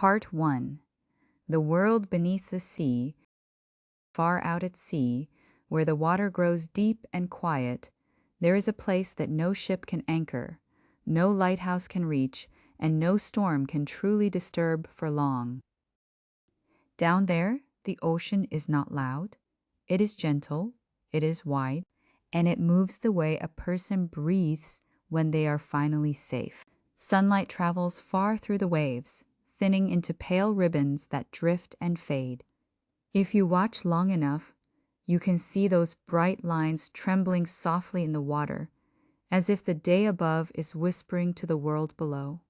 Part 1. The world beneath the sea, far out at sea, where the water grows deep and quiet, there is a place that no ship can anchor, no lighthouse can reach, and no storm can truly disturb for long. Down there, the ocean is not loud. It is gentle, it is wide, and it moves the way a person breathes when they are finally safe. Sunlight travels far through the waves, thinning into pale ribbons that drift and fade. If you watch long enough, you can see those bright lines trembling softly in the water, as if the day above is whispering to the world below.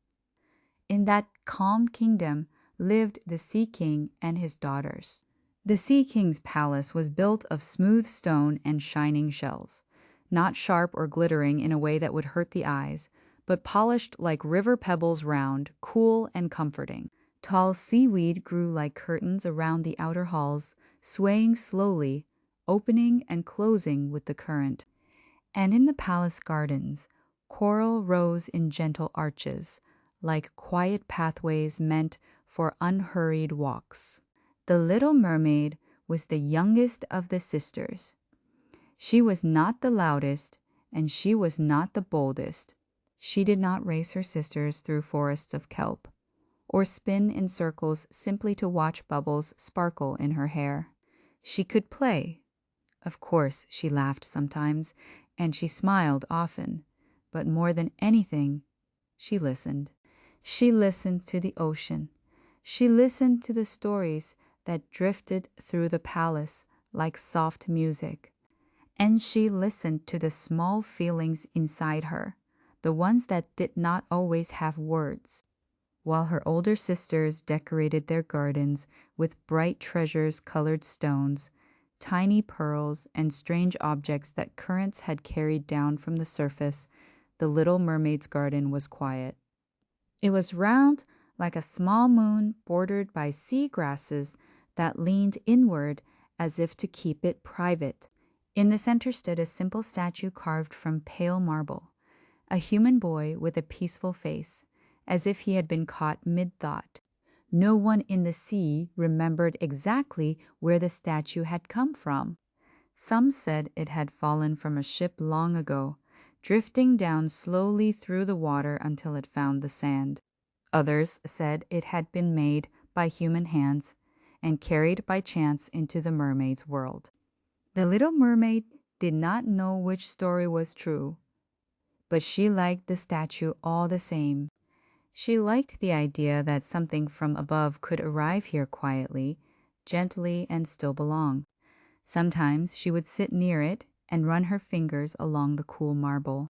In that calm kingdom lived the Sea King and his daughters. The Sea King's palace was built of smooth stone and shining shells, not sharp or glittering in a way that would hurt the eyes, but polished like river pebbles round, cool and comforting. Tall seaweed grew like curtains around the outer halls, swaying slowly, opening and closing with the current. And in the palace gardens, coral rose in gentle arches, like quiet pathways meant for unhurried walks. The little mermaid was the youngest of the sisters. She was not the loudest, and she was not the boldest. She did not race her sisters through forests of kelp, or spin in circles simply to watch bubbles sparkle in her hair. She could play. Of course, she laughed sometimes, and she smiled often, but more than anything, she listened. She listened to the ocean. She listened to the stories that drifted through the palace like soft music. And she listened to the small feelings inside her, the ones that did not always have words. While her older sisters decorated their gardens with bright treasures-colored stones, tiny pearls, and strange objects that currents had carried down from the surface, the little mermaid's garden was quiet. It was round like a small moon bordered by sea grasses that leaned inward as if to keep it private. In the center stood a simple statue carved from pale marble, a human boy with a peaceful face, as if he had been caught mid-thought. No one in the sea remembered exactly where the statue had come from. Some said it had fallen from a ship long ago, drifting down slowly through the water until it found the sand. Others said it had been made by human hands and carried by chance into the mermaid's world. The little mermaid did not know which story was true, but she liked the statue all the same. She liked the idea that something from above could arrive here quietly, gently, and still belong. Sometimes she would sit near it and run her fingers along the cool marble.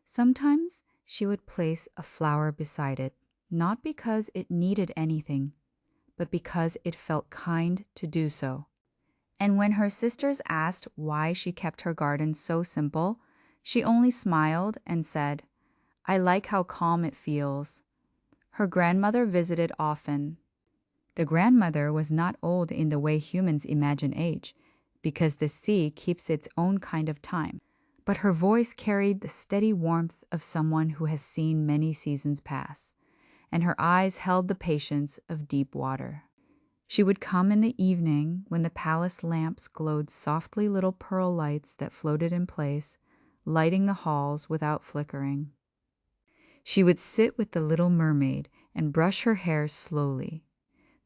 Sometimes she would place a flower beside it, not because it needed anything, but because it felt kind to do so. And when her sisters asked why she kept her garden so simple, she only smiled and said, "I like how calm it feels." Her grandmother visited often. The grandmother was not old in the way humans imagine age, because the sea keeps its own kind of time, but her voice carried the steady warmth of someone who has seen many seasons pass, and her eyes held the patience of deep water. She would come in the evening when the palace lamps glowed softly little pearl lights that floated in place, lighting the halls without flickering. She would sit with the little mermaid and brush her hair slowly,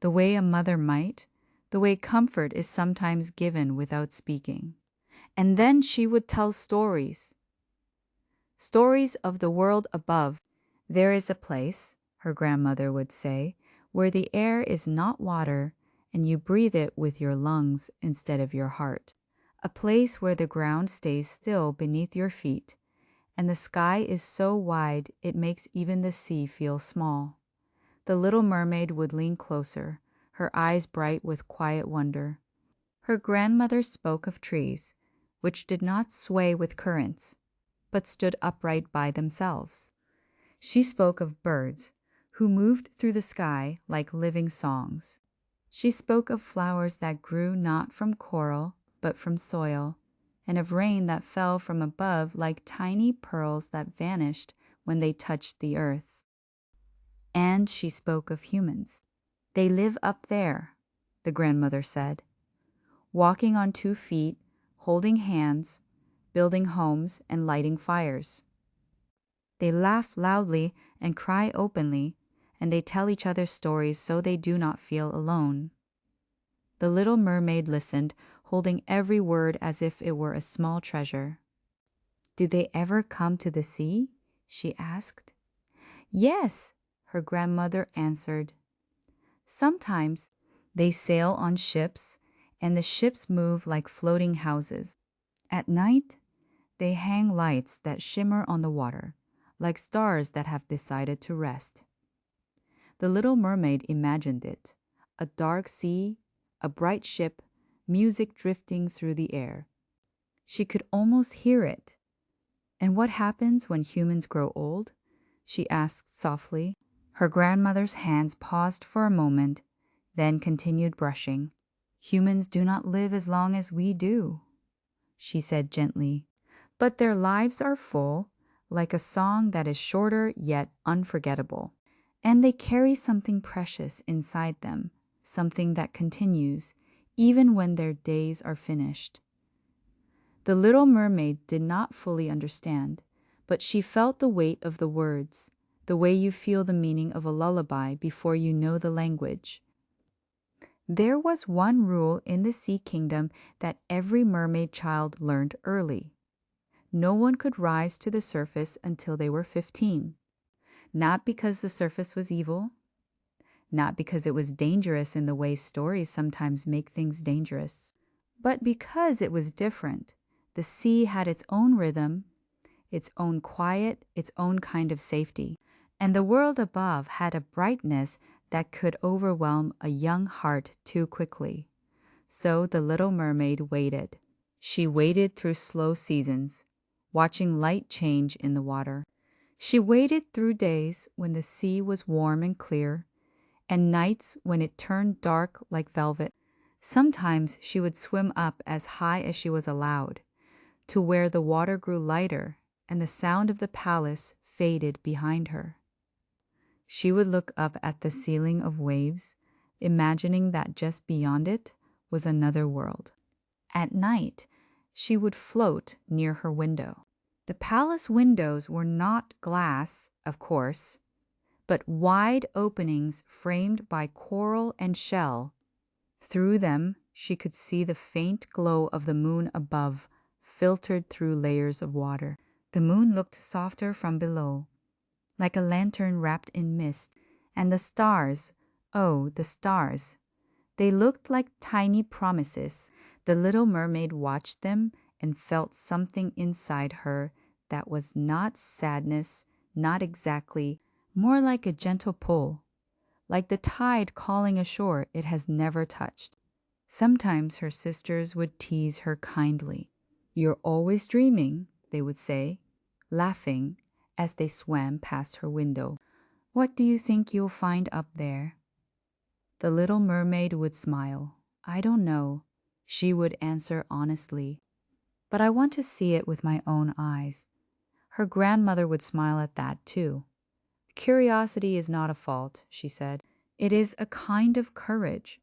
the way a mother might, the way comfort is sometimes given without speaking. And then she would tell stories. Stories of the world above. There is a place, her grandmother would say, where the air is not water and you breathe it with your lungs instead of your heart. A place where the ground stays still beneath your feet and the sky is so wide it makes even the sea feel small. The little mermaid would lean closer, her eyes bright with quiet wonder. Her grandmother spoke of trees, which did not sway with currents, but stood upright by themselves. She spoke of birds, who moved through the sky like living songs. She spoke of flowers that grew not from coral, but from soil, and of rain that fell from above like tiny pearls that vanished when they touched the earth. And she spoke of humans, They live up there, the grandmother said, walking on 2 feet, holding hands, building homes and lighting fires. They laugh loudly and cry openly, and they tell each other stories so they do not feel alone. The little mermaid listened, holding every word as if it were a small treasure. "Do they ever come to the sea?" she asked. "Yes," her grandmother answered. "Sometimes they sail on ships, and the ships move like floating houses. At night, they hang lights that shimmer on the water, like stars that have decided to rest." The little mermaid imagined it, a dark sea, a bright ship, music drifting through the air. She could almost hear it. "And what happens when humans grow old?" she asked softly. Her grandmother's hands paused for a moment, then continued brushing. "Humans do not live as long as we do," she said gently. "But their lives are full, like a song that is shorter yet unforgettable. And they carry something precious inside them, something that continues, even when their days are finished." The little mermaid did not fully understand, but she felt the weight of the words, the way you feel the meaning of a lullaby before you know the language. There was one rule in the Sea Kingdom that every mermaid child learned early. No one could rise to the surface until they were 15. Not because the surface was evil, not because it was dangerous in the way stories sometimes make things dangerous, but because it was different. The sea had its own rhythm, its own quiet, its own kind of safety, and the world above had a brightness that could overwhelm a young heart too quickly. So the little mermaid waited. She waited through slow seasons, watching light change in the water. She waited through days when the sea was warm and clear, and nights when it turned dark like velvet. Sometimes she would swim up as high as she was allowed, to where the water grew lighter and the sound of the palace faded behind her. She would look up at the ceiling of waves, imagining that just beyond it was another world. At night, she would float near her window. The palace windows were not glass, of course, but wide openings framed by coral and shell. Through them, she could see the faint glow of the moon above, filtered through layers of water. The moon looked softer from below, like a lantern wrapped in mist, and the stars, oh, the stars, they looked like tiny promises. The little mermaid watched them and felt something inside her that was not sadness, not exactly, more like a gentle pull, like the tide calling a shore it has never touched. Sometimes her sisters would tease her kindly. "You're always dreaming," they would say, laughing as they swam past her window. "What do you think you'll find up there?" The little mermaid would smile. "I don't know," she would answer honestly, "but I want to see it with my own eyes." Her grandmother would smile at that too. "Curiosity is not a fault," she said. "It is a kind of courage.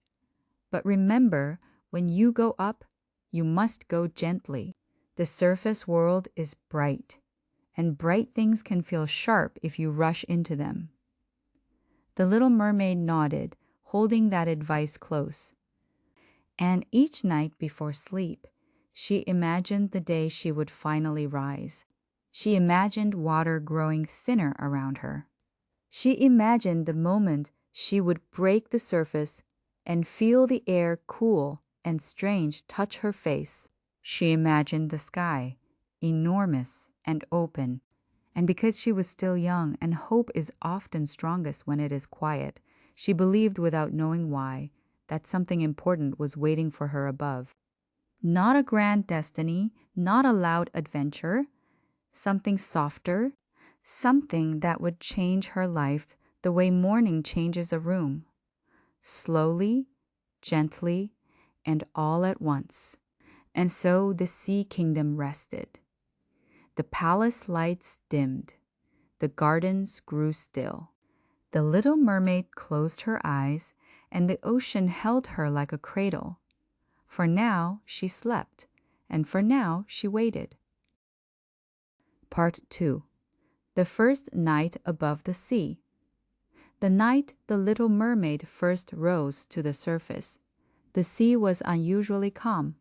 But remember, when you go up, you must go gently. The surface world is bright, and bright things can feel sharp if you rush into them." The little mermaid nodded, holding that advice close. And each night before sleep, she imagined the day she would finally rise. She imagined water growing thinner around her. She imagined the moment she would break the surface and feel the air cool and strange touch her face. She imagined the sky, enormous and open, and because she was still young and hope is often strongest when it is quiet, she believed without knowing why that something important was waiting for her above. Not a grand destiny, not a loud adventure, something softer, something that would change her life the way morning changes a room. Slowly, gently, and all at once. And so the Sea Kingdom rested. The palace lights dimmed. The gardens grew still. The little mermaid closed her eyes and the ocean held her like a cradle. For now she slept, and for now she waited. Part 2. The First Night Above the Sea. The night the little mermaid first rose to the surface, the sea was unusually calm.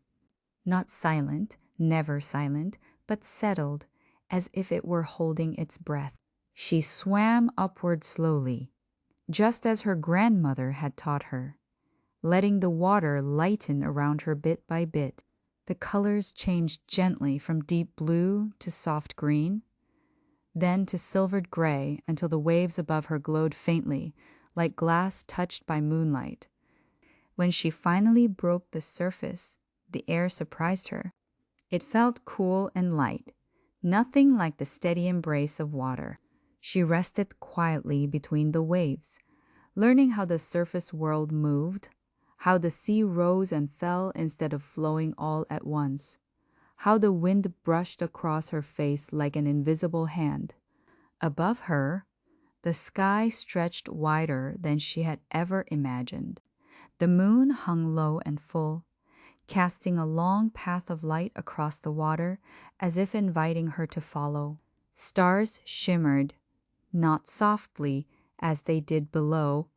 Not silent, never silent, but settled, as if it were holding its breath. She swam upward slowly, just as her grandmother had taught her, letting the water lighten around her bit by bit. The colors changed gently from deep blue to soft green, then to silvered gray until the waves above her glowed faintly, like glass touched by moonlight. When she finally broke the surface, the air surprised her. It felt cool and light, nothing like the steady embrace of water. She rested quietly between the waves, learning how the surface world moved, how the sea rose and fell instead of flowing all at once, how the wind brushed across her face like an invisible hand. Above her, the sky stretched wider than she had ever imagined. The moon hung low and full, casting a long path of light across the water as if inviting her to follow. Stars shimmered, not softly as they did below,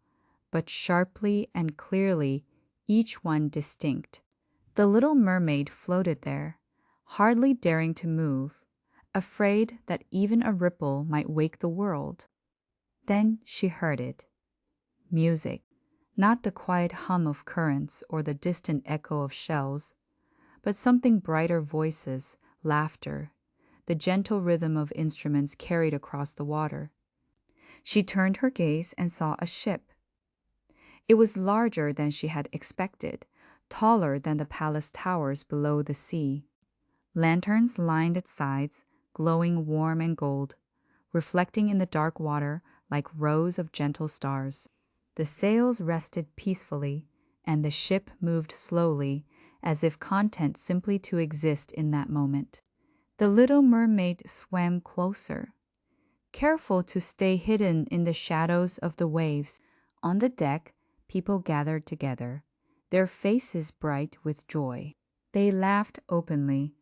but sharply and clearly, each one distinct. The little mermaid floated there, hardly daring to move, afraid that even a ripple might wake the world. Then she heard it. Music. Not the quiet hum of currents or the distant echo of shells, but something brighter voices, laughter, the gentle rhythm of instruments carried across the water. She turned her gaze and saw a ship. It was larger than she had expected, taller than the palace towers below the sea. Lanterns lined its sides, glowing warm and gold, reflecting in the dark water like rows of gentle stars. The sails rested peacefully, and the ship moved slowly, as if content simply to exist in that moment. The little mermaid swam closer, careful to stay hidden in the shadows of the waves. On the deck, people gathered together, their faces bright with joy. They laughed openly,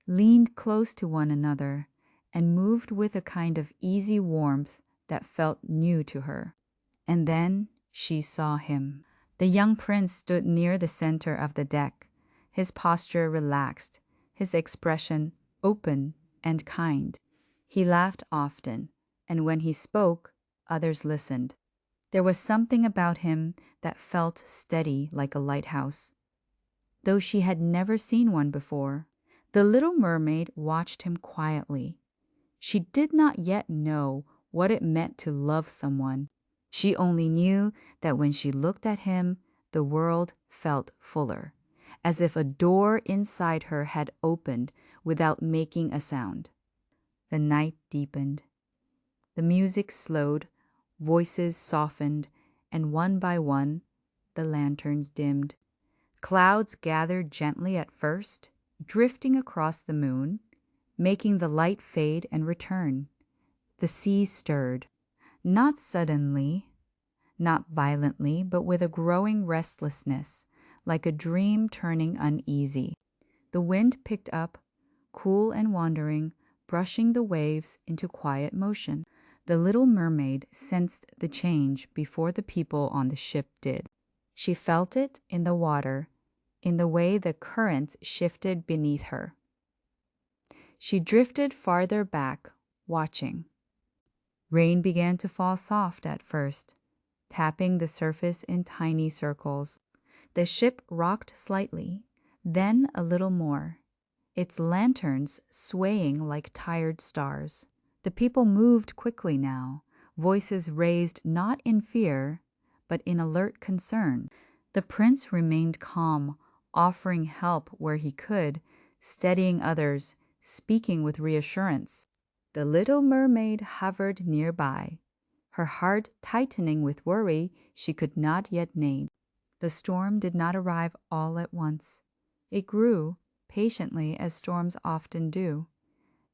leaned close to one another, and moved with a kind of easy warmth that felt new to her. And then she saw him. The young prince stood near the center of the deck, his posture relaxed, his expression open and kind. He laughed often, and when he spoke, others listened. There was something about him that felt steady like a lighthouse, though she had never seen one before. The little mermaid watched him quietly. She did not yet know what it meant to love someone. She only knew that when she looked at him, the world felt fuller, as if a door inside her had opened without making a sound. The night deepened. The music slowed, voices softened, and one by one, the lanterns dimmed. Clouds gathered gently at first, drifting across the moon, making the light fade and return. The sea stirred. Not suddenly, not violently, but with a growing restlessness, like a dream turning uneasy. The wind picked up, cool and wandering, brushing the waves into quiet motion. The little mermaid sensed the change before the people on the ship did. She felt it in the water, in the way the currents shifted beneath her. She drifted farther back, watching. Rain began to fall soft at first, tapping the surface in tiny circles. The ship rocked slightly, then a little more, its lanterns swaying like tired stars. The people moved quickly now, voices raised not in fear, but in alert concern. The prince remained calm, offering help where he could, steadying others, speaking with reassurance. The little mermaid hovered nearby, her heart tightening with worry she could not yet name. The storm did not arrive all at once. It grew, patiently as storms often do.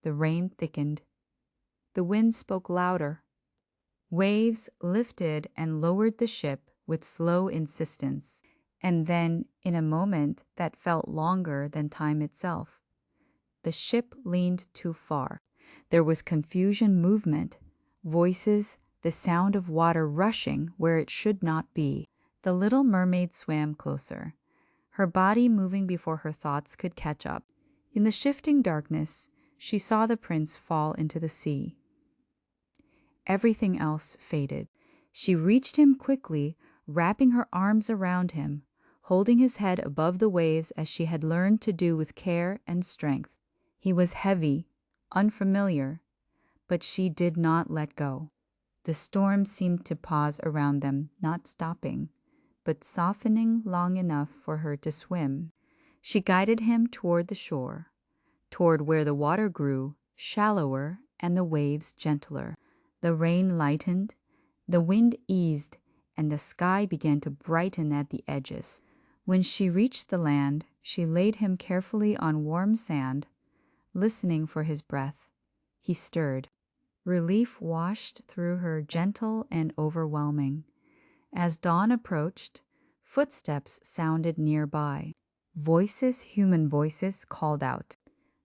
The rain thickened. The wind spoke louder. Waves lifted and lowered the ship with slow insistence, and then, in a moment that felt longer than time itself, the ship leaned too far. There was confusion, movement, voices, the sound of water rushing where it should not be. The little mermaid swam closer, her body moving before her thoughts could catch up. In the shifting darkness, she saw the prince fall into the sea. Everything else faded. She reached him quickly, wrapping her arms around him, holding his head above the waves as she had learned to do with care and strength. He was heavy, unfamiliar, but she did not let go. The storm seemed to pause around them, not stopping, but softening long enough for her to swim. She guided him toward the shore, toward where the water grew shallower and the waves gentler. The rain lightened, the wind eased, and the sky began to brighten at the edges. When she reached the land, she laid him carefully on warm sand, listening for his breath. He stirred. Relief washed through her, gentle and overwhelming. As dawn approached, footsteps sounded nearby. Voices, human voices, called out.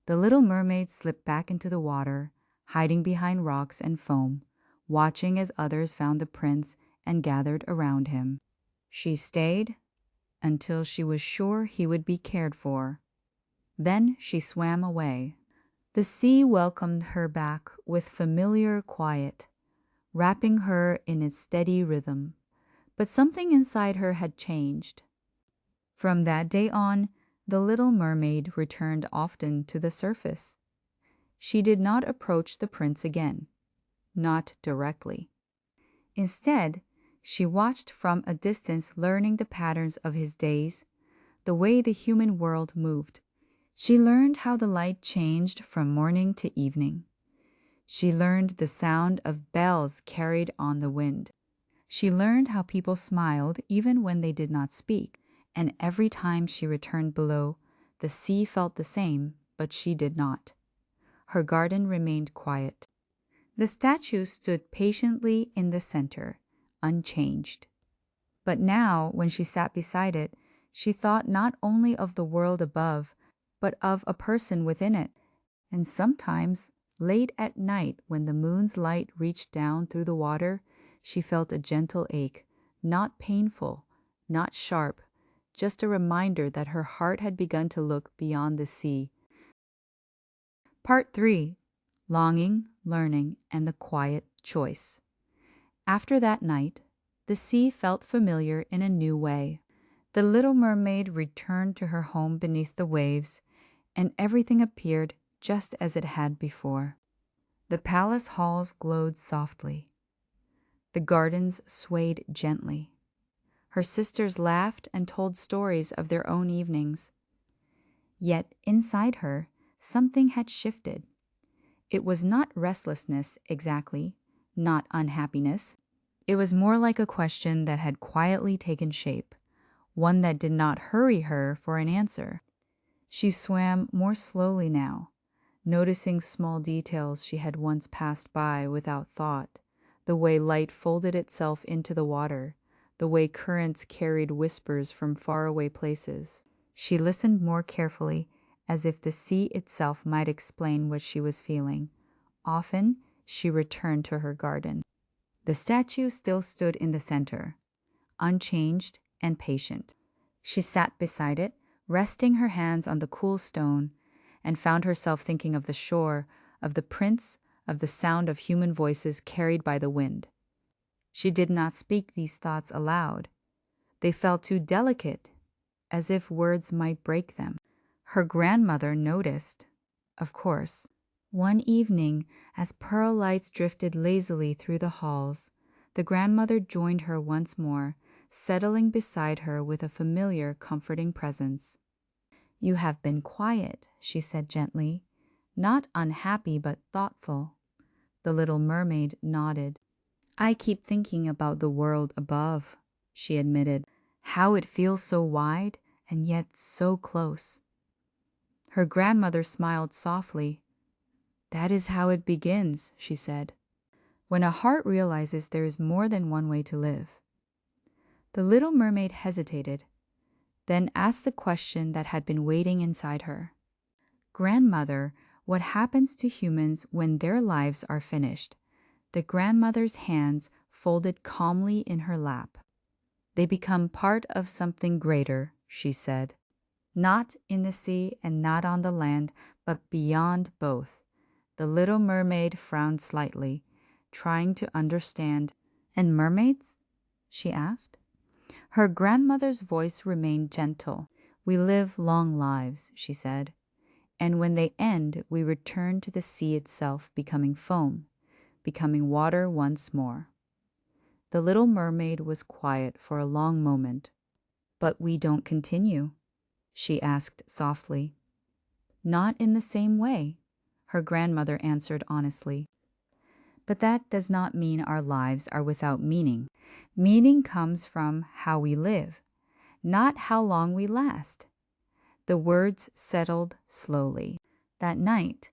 The little mermaid slipped back into the water, hiding behind rocks and foam, watching as others found the prince and gathered around him. She stayed until she was sure he would be cared for. Then she swam away. The sea welcomed her back with familiar quiet, wrapping her in its steady rhythm. But something inside her had changed. From that day on, the little mermaid returned often to the surface. She did not approach the prince again, not directly. Instead, she watched from a distance, learning the patterns of his days, the way the human world moved. She learned how the light changed from morning to evening. She learned the sound of bells carried on the wind. She learned how people smiled even when they did not speak, and every time she returned below, the sea felt the same, but she did not. Her garden remained quiet. The statue stood patiently in the center, unchanged. But now, when she sat beside it, she thought not only of the world above, but of a person within it. And sometimes, late at night, when the moon's light reached down through the water, she felt a gentle ache, not painful, not sharp, just a reminder that her heart had begun to look beyond the sea. Part 3. Longing, Learning, and the Quiet Choice. After that night, the sea felt familiar in a new way. The little mermaid returned to her home beneath the waves, and everything appeared just as it had before. The palace halls glowed softly. The gardens swayed gently. Her sisters laughed and told stories of their own evenings. Yet inside her, something had shifted. It was not restlessness exactly, not unhappiness. It was more like a question that had quietly taken shape, one that did not hurry her for an answer. She swam more slowly now, noticing small details she had once passed by without thought, the way light folded itself into the water, the way currents carried whispers from faraway places. She listened more carefully, as if the sea itself might explain what she was feeling. Often, she returned to her garden. The statue still stood in the center, unchanged and patient. She sat beside it, resting her hands on the cool stone, and found herself thinking of the shore, of the prince, of the sound of human voices carried by the wind. She did not speak these thoughts aloud. They felt too delicate, as if words might break them. Her grandmother noticed, of course. One evening, as pearl lights drifted lazily through the halls, the grandmother joined her once more, settling beside her with a familiar, comforting presence. "You have been quiet," she said gently, "not unhappy but thoughtful." The little mermaid nodded. "I keep thinking about the world above," she admitted, "how it feels so wide and yet so close." Her grandmother smiled softly. "That is how it begins," she said, "when a heart realizes there is more than one way to live." The little mermaid hesitated, then asked the question that had been waiting inside her. Grandmother, what happens to humans when their lives are finished? The grandmother's hands folded calmly in her lap. They become part of something greater, she said. Not in the sea and not on the land, but beyond both. The little mermaid frowned slightly, trying to understand. And mermaids? She asked. Her grandmother's voice remained gentle. We live long lives, she said. And when they end, we return to the sea itself, becoming foam, becoming water once more. The little mermaid was quiet for a long moment. But we don't continue, she asked softly. Not in the same way, her grandmother answered honestly. But that does not mean our lives are without meaning. Meaning comes from how we live, not how long we last. The words settled slowly. That night,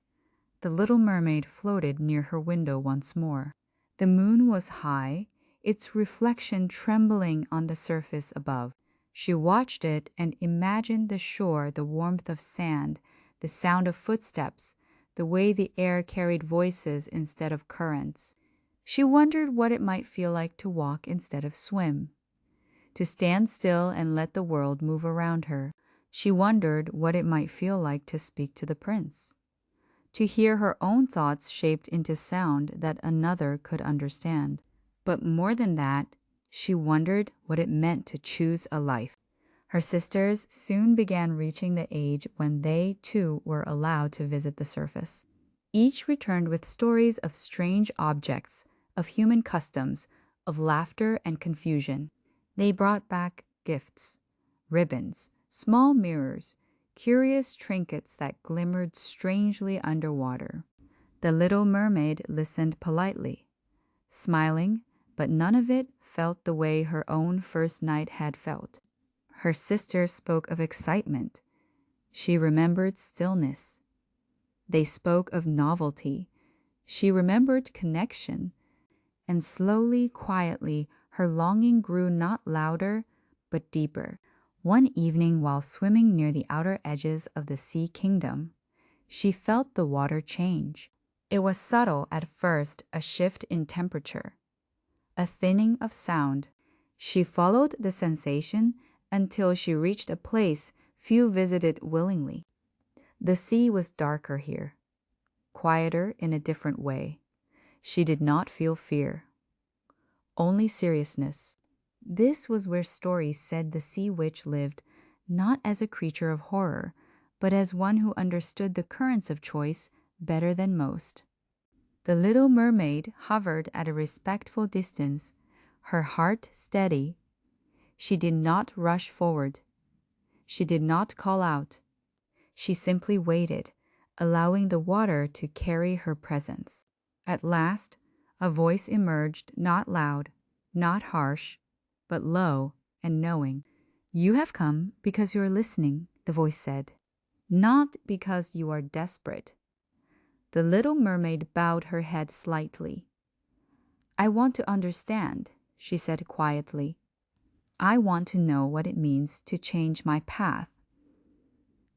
the little mermaid floated near her window once more. The moon was high, its reflection trembling on the surface above. She watched it and imagined the shore, the warmth of sand, the sound of footsteps, the way the air carried voices instead of currents. She wondered what it might feel like to walk instead of swim, to stand still and let the world move around her. She wondered what it might feel like to speak to the prince, to hear her own thoughts shaped into sound that another could understand. But more than that, she wondered what it meant to choose a life. Her sisters soon began reaching the age when they, too, were allowed to visit the surface. Each returned with stories of strange objects, of human customs, of laughter and confusion. They brought back gifts, ribbons, small mirrors, curious trinkets that glimmered strangely underwater. The little mermaid listened politely, smiling, but none of it felt the way her own first night had felt. Her sisters spoke of excitement. She remembered stillness. They spoke of novelty. She remembered connection. And slowly, quietly, her longing grew not louder, but deeper. One evening, while swimming near the outer edges of the sea kingdom, she felt the water change. It was subtle at first, a shift in temperature, a thinning of sound. She followed the sensation until she reached a place few visited willingly. The sea was darker here, quieter in a different way. She did not feel fear, only seriousness. This was where stories said the sea witch lived not as a creature of horror, but as one who understood the currents of choice better than most. The little mermaid hovered at a respectful distance, her heart steady. She did not rush forward. She did not call out. She simply waited, allowing the water to carry her presence. At last, a voice emerged, not loud, not harsh, but low and knowing. You have come because you are listening, the voice said, not because you are desperate. The little mermaid bowed her head slightly. I want to understand, she said quietly. I want to know what it means to change my path.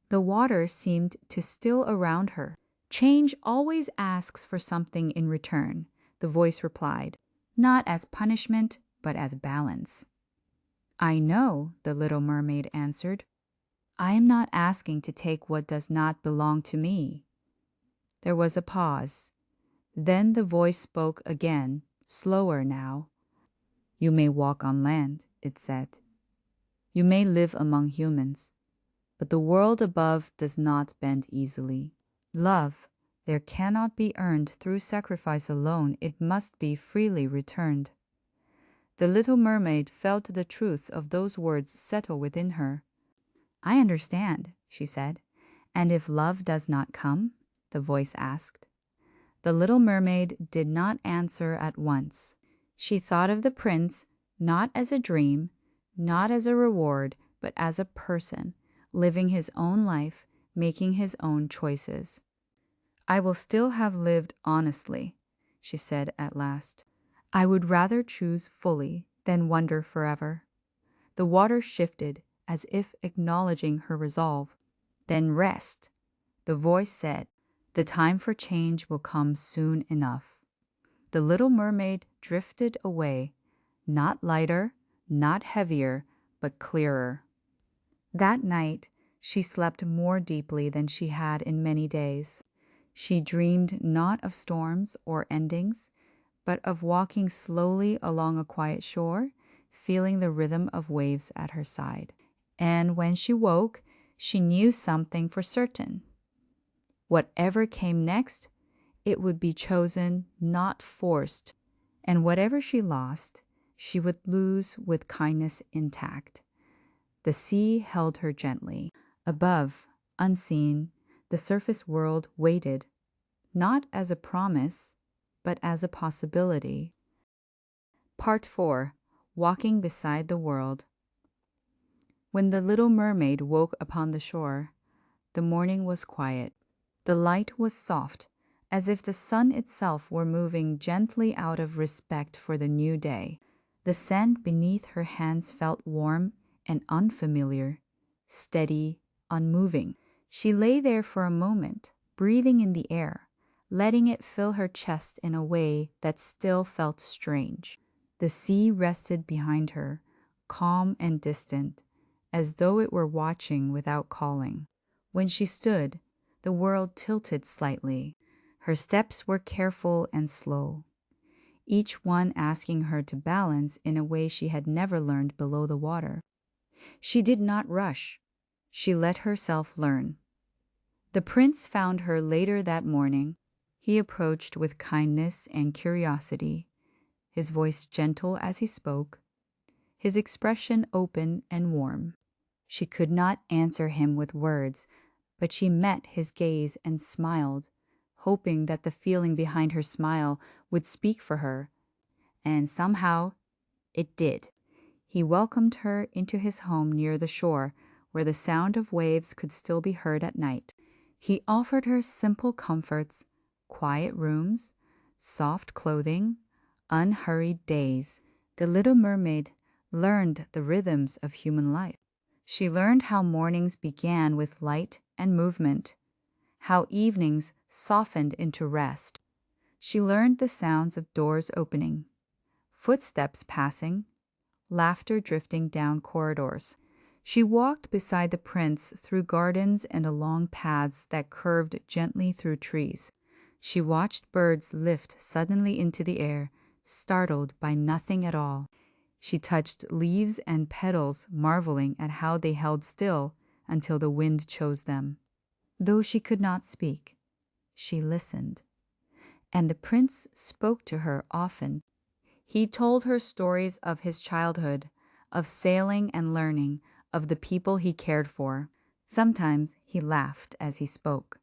The water seemed to still around her. Change always asks for something in return, the voice replied, not as punishment, but as balance. I know, the little mermaid answered. I am not asking to take what does not belong to me. There was a pause. Then the voice spoke again, slower now. You may walk on land, it said. You may live among humans, but the world above does not bend easily. Love, there cannot be earned through sacrifice alone, it must be freely returned. The little mermaid felt the truth of those words settle within her. I understand, she said. And if love does not come? The voice asked. The little mermaid did not answer at once. She thought of the prince not as a dream, not as a reward, but as a person, living his own life, making his own choices. I will still have lived honestly, she said at last. I would rather choose fully than wander forever. The water shifted as if acknowledging her resolve. Then rest, the voice said. The time for change will come soon enough. The little mermaid drifted away, not lighter, not heavier, but clearer. That night, she slept more deeply than she had in many days. She dreamed not of storms or endings, but of walking slowly along a quiet shore, feeling the rhythm of waves at her side. And when she woke, she knew something for certain. Whatever came next, it would be chosen, not forced, and whatever she lost, she would lose with kindness intact. The sea held her gently. Above, unseen, the surface world waited, not as a promise, but as a possibility. Part 4. Walking Beside the World. When the little mermaid woke upon the shore, the morning was quiet. The light was soft, as if the sun itself were moving gently out of respect for the new day. The sand beneath her hands felt warm and unfamiliar, steady, unmoving. She lay there for a moment, breathing in the air, letting it fill her chest in a way that still felt strange. The sea rested behind her, calm and distant, as though it were watching without calling. When she stood, the world tilted slightly. Her steps were careful and slow, each one asking her to balance in a way she had never learned below the water. She did not rush. She let herself learn. The prince found her later that morning. He approached with kindness and curiosity, his voice gentle as he spoke, his expression open and warm. She could not answer him with words, but she met his gaze and smiled, hoping that the feeling behind her smile would speak for her. And somehow, it did. He welcomed her into his home near the shore, where the sound of waves could still be heard at night. He offered her simple comforts, quiet rooms, soft clothing, unhurried days. The little mermaid learned the rhythms of human life. She learned how mornings began with light and movement, how evenings softened into rest. She learned the sounds of doors opening, footsteps passing, laughter drifting down corridors. She walked beside the prince through gardens and along paths that curved gently through trees. She watched birds lift suddenly into the air, startled by nothing at all. She touched leaves and petals, marveling at how they held still until the wind chose them. Though she could not speak, she listened. And the prince spoke to her often. He told her stories of his childhood, of sailing and learning, of the people he cared for. Sometimes he laughed as he spoke.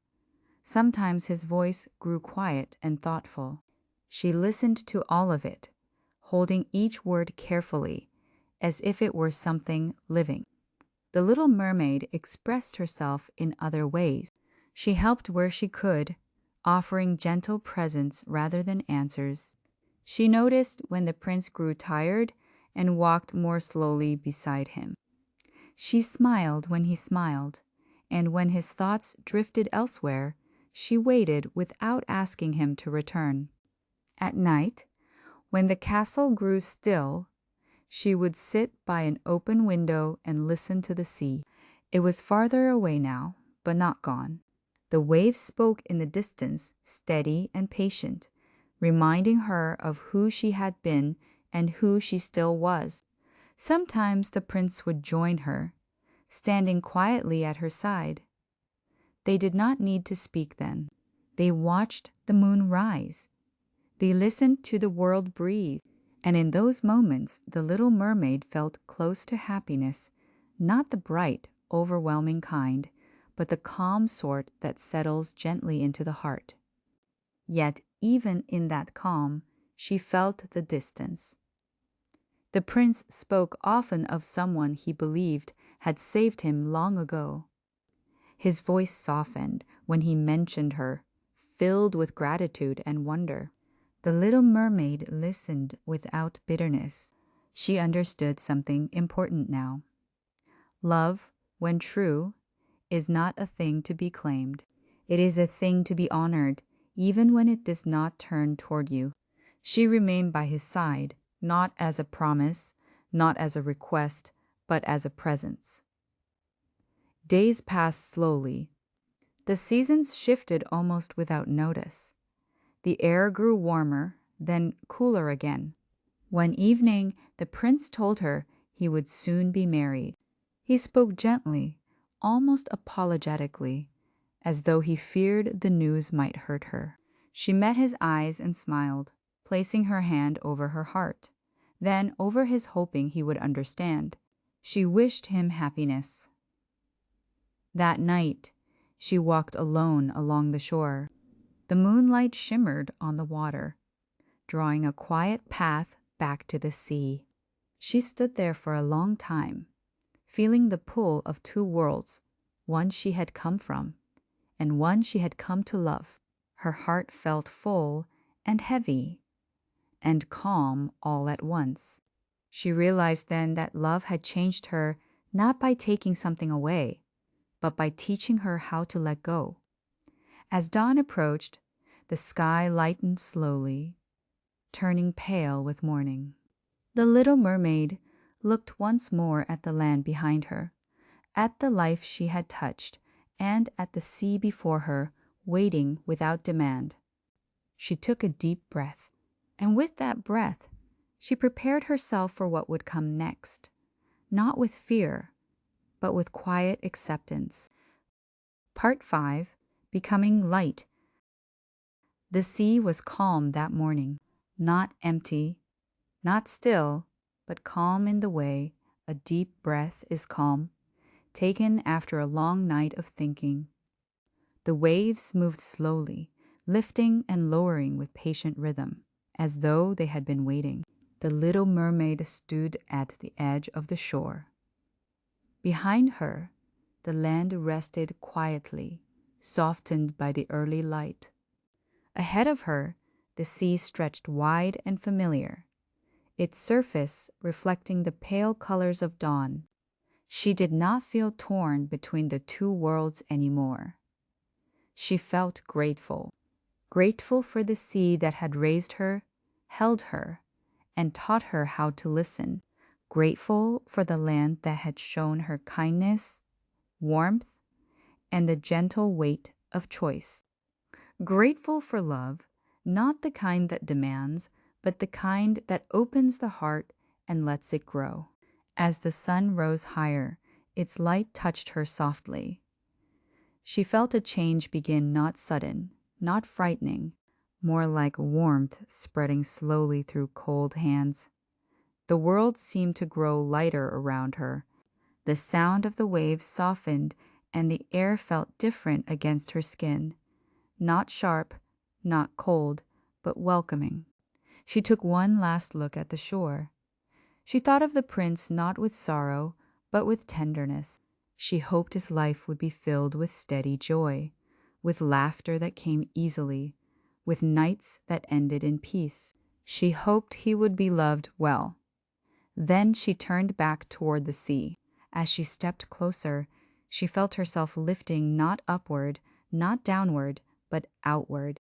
Sometimes his voice grew quiet and thoughtful. She listened to all of it, holding each word carefully, as if it were something living. The little mermaid expressed herself in other ways. She helped where she could, offering gentle presence rather than answers. She noticed when the prince grew tired and walked more slowly beside him. She smiled when he smiled, and when his thoughts drifted elsewhere, she waited without asking him to return. At night, when the castle grew still, she would sit by an open window and listen to the sea. It was farther away now, but not gone. The waves spoke in the distance, steady and patient, reminding her of who she had been and who she still was. Sometimes the prince would join her, standing quietly at her side. They did not need to speak then. They watched the moon rise. They listened to the world breathe, and in those moments the little mermaid felt close to happiness, not the bright, overwhelming kind, but the calm sort that settles gently into the heart. Yet even in that calm, she felt the distance. The prince spoke often of someone he believed had saved him long ago. His voice softened when he mentioned her, filled with gratitude and wonder. The little mermaid listened without bitterness. She understood something important now. Love, when true, is not a thing to be claimed. It is a thing to be honored, even when it does not turn toward you. She remained by his side, not as a promise, not as a request, but as a presence. Days passed slowly. The seasons shifted almost without notice. The air grew warmer, then cooler again. One evening, the prince told her he would soon be married. He spoke gently, almost apologetically, as though he feared the news might hurt her. She met his eyes and smiled, placing her hand over her heart, then over his, hoping he would understand. She wished him happiness. That night, she walked alone along the shore. The moonlight shimmered on the water, drawing a quiet path back to the sea. She stood there for a long time, feeling the pull of two worlds, one she had come from, and one she had come to love. Her heart felt full and heavy, and calm all at once. She realized then that love had changed her not by taking something away, but by teaching her how to let go. As dawn approached, the sky lightened slowly, turning pale with morning. The little mermaid looked once more at the land behind her, at the life she had touched, and at the sea before her, waiting without demand. She took a deep breath, and with that breath, she prepared herself for what would come next, not with fear, but with quiet acceptance. Part 5. Becoming Light. The sea was calm that morning, not empty, not still, but calm in the way a deep breath is calm, taken after a long night of thinking. The waves moved slowly, lifting and lowering with patient rhythm, as though they had been waiting. The little mermaid stood at the edge of the shore. Behind her, the land rested quietly, softened by the early light. Ahead of her, the sea stretched wide and familiar, its surface reflecting the pale colors of dawn. She did not feel torn between the two worlds anymore. She felt grateful, grateful for the sea that had raised her, held her, and taught her how to listen, grateful for the land that had shown her kindness, warmth, and the gentle weight of choice. Grateful for love, not the kind that demands, but the kind that opens the heart and lets it grow. As the sun rose higher, its light touched her softly. She felt a change begin, not sudden, not frightening, more like warmth spreading slowly through cold hands. The world seemed to grow lighter around her. The sound of the waves softened, and the air felt different against her skin. Not sharp, not cold, but welcoming. She took one last look at the shore. She thought of the prince not with sorrow, but with tenderness. She hoped his life would be filled with steady joy, with laughter that came easily, with nights that ended in peace. She hoped he would be loved well. Then she turned back toward the sea. As she stepped closer, she felt herself lifting not upward, not downward, but outward,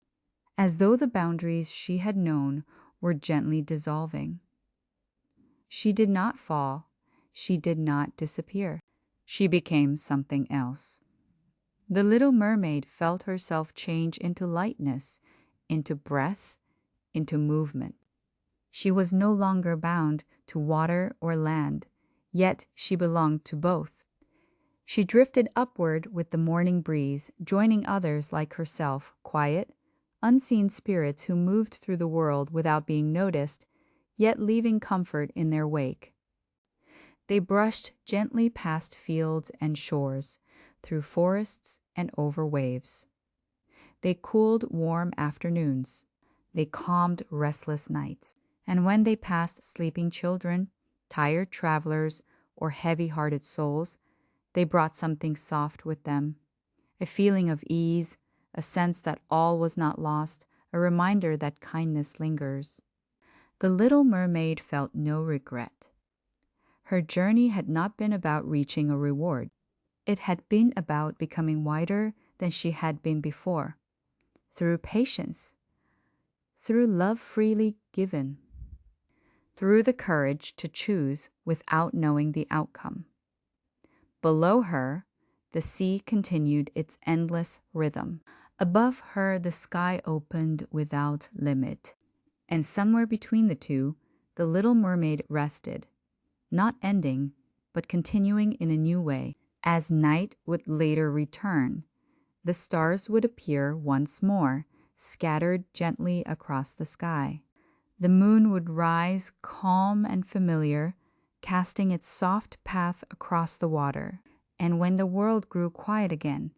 as though the boundaries she had known were gently dissolving. She did not fall. She did not disappear. She became something else. The little mermaid felt herself change into lightness, into breath, into movement. She was no longer bound to water or land, yet she belonged to both. She drifted upward with the morning breeze, joining others like herself, quiet, unseen spirits who moved through the world without being noticed, yet leaving comfort in their wake. They brushed gently past fields and shores, through forests and over waves. They cooled warm afternoons. They calmed restless nights. And when they passed sleeping children, tired travelers, or heavy-hearted souls, they brought something soft with them, a feeling of ease, a sense that all was not lost, a reminder that kindness lingers. The little mermaid felt no regret. Her journey had not been about reaching a reward. It had been about becoming wider than she had been before, through patience, through love freely given, through the courage to choose without knowing the outcome. Below her, the sea continued its endless rhythm. Above her, the sky opened without limit. And somewhere between the two, the little mermaid rested, not ending, but continuing in a new way. As night would later return, the stars would appear once more, scattered gently across the sky. The moon would rise calm and familiar, casting its soft path across the water. And when the world grew quiet again,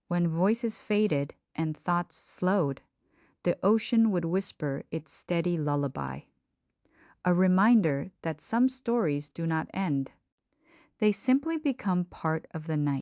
when voices faded and thoughts slowed, the ocean would whisper its steady lullaby. A reminder that some stories do not end. They simply become part of the night.